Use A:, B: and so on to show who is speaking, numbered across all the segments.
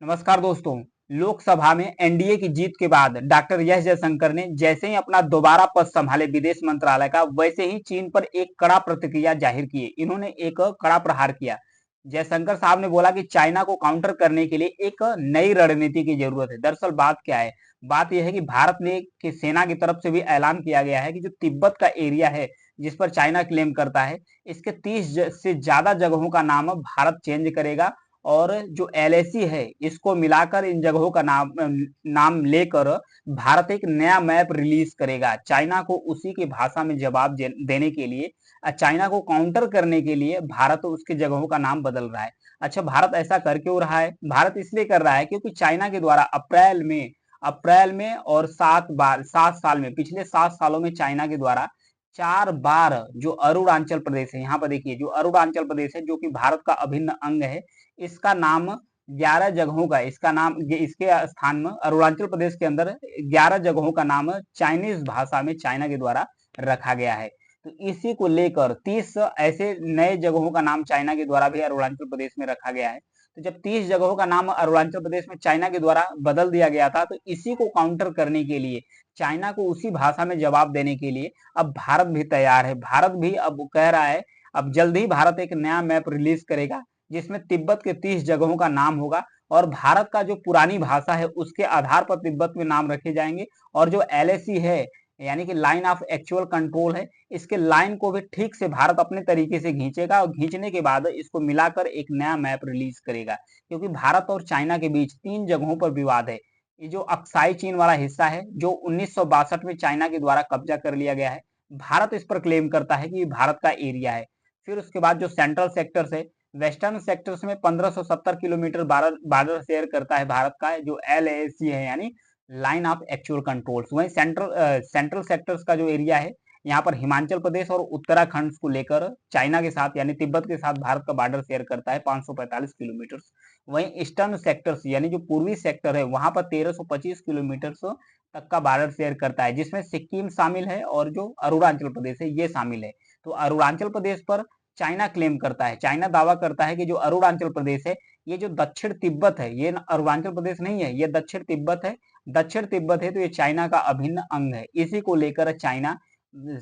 A: नमस्कार दोस्तों। लोकसभा में एनडीए की जीत के बाद डॉक्टर एस जयशंकर ने जैसे ही अपना दोबारा पद संभाले विदेश मंत्रालय का, वैसे ही चीन पर एक कड़ा प्रतिक्रिया जाहिर किए। इन्होंने एक कड़ा प्रहार किया। जयशंकर साहब ने बोला कि चाइना को काउंटर करने के लिए एक नई रणनीति की जरूरत है। दरअसल बात क्या है? बात यह है कि भारत ने की सेना की तरफ से भी ऐलान किया गया है कि जो तिब्बत का एरिया है, जिस पर चाइना क्लेम करता है, इसके 30 से ज्यादा जगहों का नाम भारत चेंज करेगा। और जो एलएसी है, इसको मिलाकर इन जगहों का नाम लेकर भारत एक नया मैप रिलीज करेगा। चाइना को उसी की भाषा में जवाब देने के लिए, चाइना को काउंटर करने के लिए भारत उसकी जगहों का नाम बदल रहा है। अच्छा, भारत ऐसा कर क्यों रहा है? भारत इसलिए कर रहा है क्योंकि चाइना के द्वारा अप्रैल में और 7 साल में, पिछले 7 सालों में चाइना के द्वारा 4 बार जो अरुणाचल प्रदेश है, यहाँ पर देखिए, जो अरुणाचल प्रदेश है, जो कि भारत का अभिन्न अंग है, इसका नाम 11 जगहों का, इसका नाम, इसके स्थान में अरुणाचल प्रदेश के अंदर 11 जगहों का नाम चाइनीज भाषा में चाइना के द्वारा रखा गया है। तो इसी को लेकर 30 ऐसे नए जगहों का नाम चाइना के द्वारा भी अरुणाचल प्रदेश में रखा गया है। तो जब 30 जगहों का नाम अरुणाचल प्रदेश में चाइना के द्वारा बदल दिया गया था, तो इसी को काउंटर करने के लिए, चाइना को उसी भाषा में जवाब देने के लिए अब भारत भी तैयार है। भारत भी अब कह रहा है, अब जल्द ही भारत एक नया मैप रिलीज करेगा जिसमें तिब्बत के 30 जगहों का नाम होगा, और भारत का जो पुरानी भाषा है उसके आधार पर तिब्बत में नाम रखे जाएंगे। और जो एलएसी है, यानी कि लाइन ऑफ एक्चुअल कंट्रोल है, इसके लाइन को भी ठीक से भारत अपने तरीके से खींचेगा, और खींचने के बाद इसको मिलाकर एक नया मैप रिलीज करेगा। क्योंकि भारत और चाइना के बीच 3 जगहों पर विवाद है। ये जो अक्साई चीन वाला हिस्सा है, जो 1962 में चाइना के द्वारा कब्जा कर लिया गया है, भारत इस पर क्लेम करता है कि ये भारत का एरिया है। फिर उसके बाद जो सेंट्रल सेक्टर्स है, वेस्टर्न सेक्टर्स में 1570 किलोमीटर बॉर्डर शेयर करता है भारत का, जो एलएसी है, यानी लाइन ऑफ एक्चुअल कंट्रोल्स। वहीं सेंट्रल सेक्टर्स का जो एरिया है, यहाँ पर हिमाचल प्रदेश और उत्तराखंड को लेकर चाइना के साथ, यानी तिब्बत के साथ भारत का बॉर्डर शेयर करता है 545 किलोमीटर। वहीं ईस्टर्न सेक्टर्स, यानी जो पूर्वी सेक्टर है, वहां पर 1325 किलोमीटर तक का बॉर्डर शेयर करता है, जिसमें सिक्किम शामिल है और जो अरुणाचल प्रदेश है ये शामिल है। तो अरुणाचल प्रदेश पर चाइना क्लेम करता है, चाइना दावा करता है कि जो अरुणाचल प्रदेश है, ये जो दक्षिण तिब्बत है, ये अरुणाचल प्रदेश नहीं है, ये दक्षिण तिब्बत है। दक्षिण तिब्बत है तो ये चाइना का अभिन्न अंग है। इसी को लेकर चाइना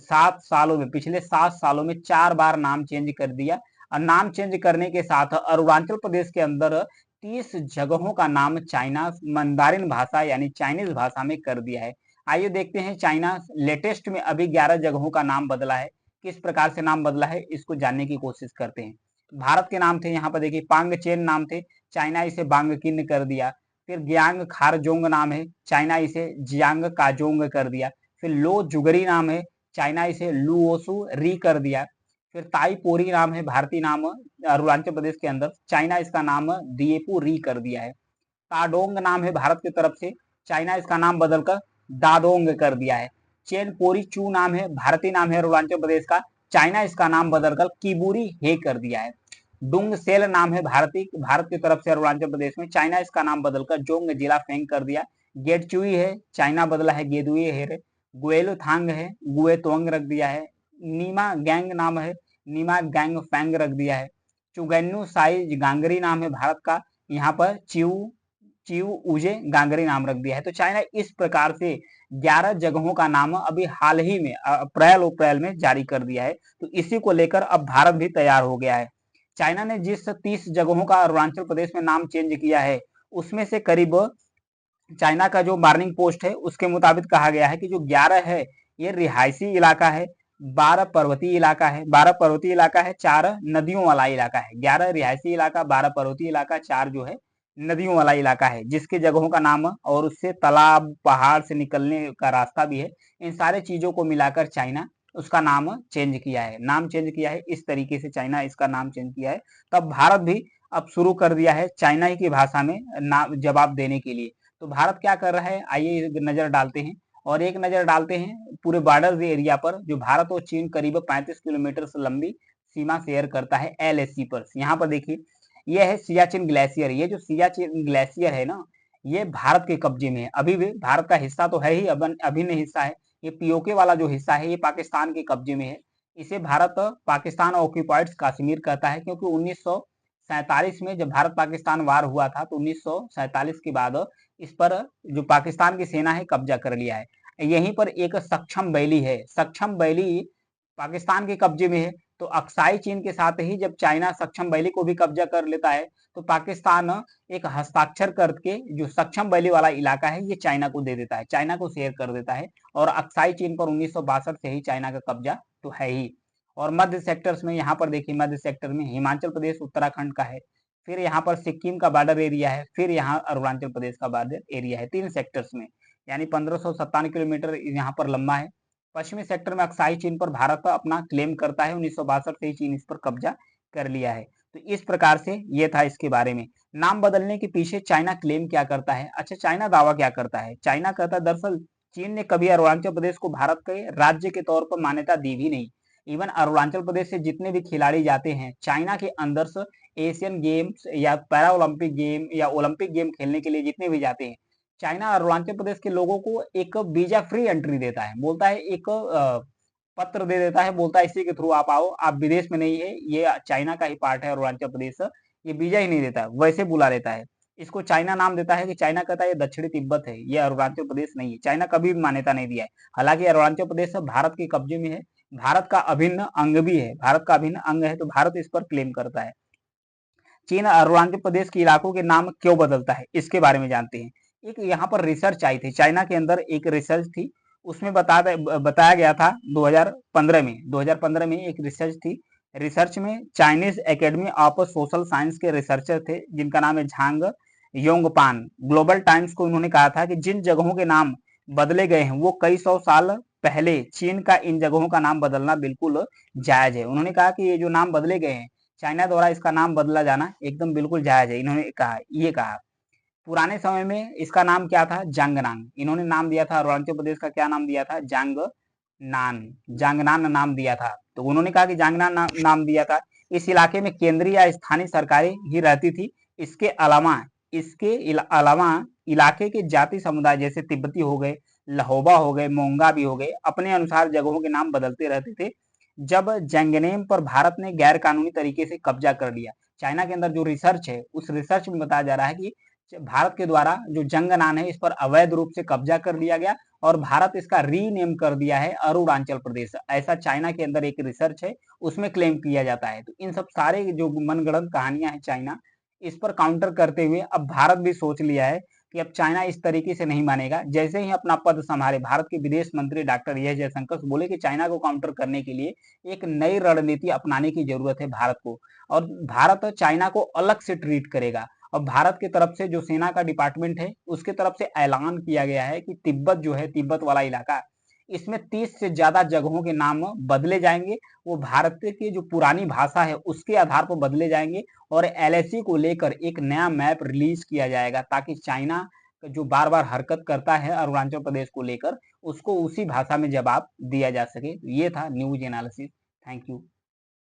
A: 7 सालों में, पिछले 7 सालों में 4 बार नाम चेंज कर दिया। और नाम चेंज करने के साथ अरुणाचल प्रदेश के अंदर 30 जगहों का नाम चाइना मंदारिन भाषा, यानी चाइनीज भाषा में कर दिया है। आइए देखते हैं, चाइना लेटेस्ट में अभी 11 जगहों का नाम बदला है। किस प्रकार से नाम बदला है, इसको जानने की कोशिश करते हैं। भारत के नाम थे, यहाँ पर देखिए, पांग चेन नाम थे, चाइना इसे बांग किन कर दिया। फिर ग्यांग खारजोंग नाम है, चाइना इसे जियांग काजोंग कर दिया। फिर लो जुगरी नाम है, चाइना इसे लुओसु री कर दिया। फिर ताई पोरी नाम है, भारतीय नाम अरुणाचल प्रदेश के अंदर, चाइना इसका नाम दिएपू री कर दिया है। ताडोंग नाम है भारत की तरफ से, चाइना इसका नाम बदलकर दादोंग कर दिया है। चेन पोरी चू नाम है, भारतीय नाम है अरुणाचल प्रदेश का, चाइना इसका नाम बदलकर किबूरी हे कर दिया है। डुंग सेल नाम है भारत की तरफ से अरुणाचल प्रदेश में, चाइना इसका नाम बदलकर जोंग जिला फेंग कर दिया। गेटचुई है, चाइना बदला है गेदुए हेरे। गुएलो थांग है, गुए तोंग रख दिया है। नीमा गैंग नाम है, नीमा गैंग फैंग रख दिया है। चुगन्नू साई गांगरी नाम है भारत का, यहाँ पर चिऊ चिऊ उजे गांगरी नाम रख दिया है। तो चाइना इस प्रकार से 11 जगहों का नाम अभी हाल ही में अप्रैल में जारी कर दिया है। तो इसी को लेकर अब भारत भी तैयार हो गया है। चाइना ने जिस 30 जगहों का अरुणाचल प्रदेश में नाम चेंज किया है, उसमें से करीब, चाइना का जो मॉर्निंग पोस्ट है उसके मुताबिक कहा गया है कि जो 11 है ये रिहायशी इलाका है, 12 पर्वतीय इलाका है, 12 पर्वतीय इलाका है, 4 नदियों वाला इलाका है। 11 रिहायशी इलाका, 12 पर्वतीय इलाका, 4 जो है नदियों वाला इलाका है, जिसके जगहों का नाम और उससे तालाब, पहाड़ से निकलने का रास्ता भी है। इन सारे चीजों को मिलाकर चाइना उसका नाम चेंज किया है, नाम चेंज किया है। इस तरीके से चाइना इसका नाम चेंज किया है। तब भारत भी अब शुरू कर दिया है चाइना ही की भाषा में नाम जवाब देने के लिए। तो भारत क्या कर रहा है, आइए एक नजर डालते हैं। और एक नजर डालते हैं पूरे बॉर्डर एरिया पर, जो भारत और चीन करीब 35 किलोमीटर से लंबी सीमा शेयर करता है एलएसी पर। यहाँ पर देखिए, यह है सियाचिन ग्लेशियर। ये जो सियाचिन ग्लेशियर है ना, ये भारत के कब्जे में है। अभी भी भारत का हिस्सा तो है ही, अभिन्न हिस्सा है। ये पीओके वाला जो हिस्सा है, ये पाकिस्तान के कब्जे में है। इसे भारत पाकिस्तान ऑक्यूपाइड कश्मीर कहता है, क्योंकि 1947 में जब भारत पाकिस्तान वार हुआ था तो 1947 के बाद इस पर जो पाकिस्तान की सेना है कब्जा कर लिया है। यहीं पर एक सक्षम वैली है, सक्षम वैली पाकिस्तान के कब्जे में है। तो अक्साई चीन के साथ ही जब चाइना सक्षम वैली को भी कब्जा कर लेता है तो पाकिस्तान एक हस्ताक्षर करके जो सक्षम वैली वाला इलाका है ये चाइना को दे देता है, चाइना को शेयर कर देता है। और अक्साई चीन पर 1962 से ही चाइना का कब्जा तो है ही। और मध्य सेक्टर्स में यहाँ पर देखिए, मध्य सेक्टर में हिमाचल प्रदेश उत्तराखंड का है, फिर यहाँ पर सिक्किम का बॉर्डर एरिया है, फिर यहाँ अरुणाचल प्रदेश का बॉर्डर एरिया है, 3 सेक्टर्स में, यानी 1557 किलोमीटर यहाँ पर लंबा है। पश्चिमी सेक्टर में अक्साई चीन पर भारत अपना क्लेम करता है, 1962 से ही चीन इस पर कब्जा कर लिया है। तो इस प्रकार से ये था इसके बारे में। नाम बदलने के पीछे चाइना क्लेम क्या करता है? अच्छा, चाइना दावा क्या करता है? चाइना कहता है दरअसल चीन ने कभी अरुणाचल प्रदेश को भारत के राज्य के तौर पर मान्यता दी भी नहीं। इवन अरुणाचल प्रदेश से जितने भी खिलाड़ी जाते हैं चाइना के अंदर से एशियन गेम्स या पैरा ओलंपिक गेम या ओलंपिक गेम खेलने के लिए जितने भी जाते हैं, चाइना अरुणाचल प्रदेश के लोगों को एक वीजा फ्री एंट्री देता है, बोलता है एक पत्र दे देता है, बोलता है इसी के थ्रू आप आओ, आप विदेश में नहीं है, ये चाइना का ही पार्ट है अरुणाचल प्रदेश, ये वीजा ही नहीं देता, वैसे बुला लेता है। इसको चाइना नाम देता है कि चाइना कहता है ये दक्षिणी तिब्बत है, ये अरुणाचल प्रदेश नहीं है। चाइना कभी भी मान्यता नहीं दिया है। हालांकि अरुणाचल प्रदेश भारत के कब्जे में है, भारत का अभिन्न अंग भी है, भारत का अभिन्न अंग है, तो भारत इस पर क्लेम करता है। चीन अरुणाचल प्रदेश के इलाकों के नाम क्यों बदलता है, इसके बारे में जानते हैं। एक यहाँ पर रिसर्च आई थी, चाइना के अंदर एक रिसर्च थी, उसमें बताया गया था 2015 में एक रिसर्च थी। रिसर्च में Chinese academy of social science के रिसर्चर थे जिनका नाम है झांग योंगपान। ग्लोबल टाइम्स को उन्होंने कहा था कि जिन जगहों के नाम बदले गए हैं वो कई सौ साल पहले चीन का इन जगहों का नाम बदलना बिल्कुल जायज है। उन्होंने कहा कि ये जो नाम बदले गए हैं चाइना द्वारा इसका नाम बदला जाना एकदम बिल्कुल जायज है। इन्होंने कहा, ये कहा पुराने समय में इसका नाम क्या था? जांगनान। इन्होंने नाम दिया था अरुणाचल प्रदेश का, क्या नाम दिया था? जांगनान, जांगनान नाम दिया था। तो उन्होंने कहा कि जांगनान नाम दिया था। इस इलाके में केंद्रीय या स्थानीय सरकारें ही रहती थी। इसके अलावा इलाके के जाति समुदाय जैसे तिब्बती हो गए, लहोबा हो गए, मोंगा भी हो गए, अपने अनुसार जगहों के नाम बदलते रहते थे। जब जंगनेम पर भारत ने गैर कानूनी तरीके से कब्जा कर लिया, चाइना के अंदर जो रिसर्च है उस रिसर्च में बताया जा रहा है कि भारत के द्वारा जो जंगनान है इस पर अवैध रूप से कब्जा कर लिया गया और भारत इसका रीनेम कर दिया है अरुणाचल प्रदेश। ऐसा चाइना के अंदर एक रिसर्च है, उसमें क्लेम किया जाता है। तो इन सब सारे जो मनगढ़ंत कहानियां हैं चाइना, इस पर काउंटर करते हुए अब भारत भी सोच लिया है कि अब चाइना इस तरीके से नहीं मानेगा। जैसे ही अपना पद संभाले भारत के विदेश मंत्री डॉक्टर एस जयशंकर बोले कि चाइना को काउंटर करने के लिए एक नई रणनीति अपनाने की जरूरत है भारत को, और भारत चाइना को अलग से ट्रीट करेगा। और भारत की तरफ से जो सेना का डिपार्टमेंट है उसके तरफ से ऐलान किया गया है कि तिब्बत जो है, तिब्बत वाला इलाका, इसमें 30 से ज्यादा जगहों के नाम बदले जाएंगे। वो भारत की जो पुरानी भाषा है उसके आधार पर बदले जाएंगे और एलएसी को लेकर एक नया मैप रिलीज किया जाएगा ताकि चाइना जो बार बार हरकत करता है अरुणाचल प्रदेश को लेकर उसको उसी भाषा में जवाब दिया जा सके। ये था न्यूज एनालिसिस। Thank you.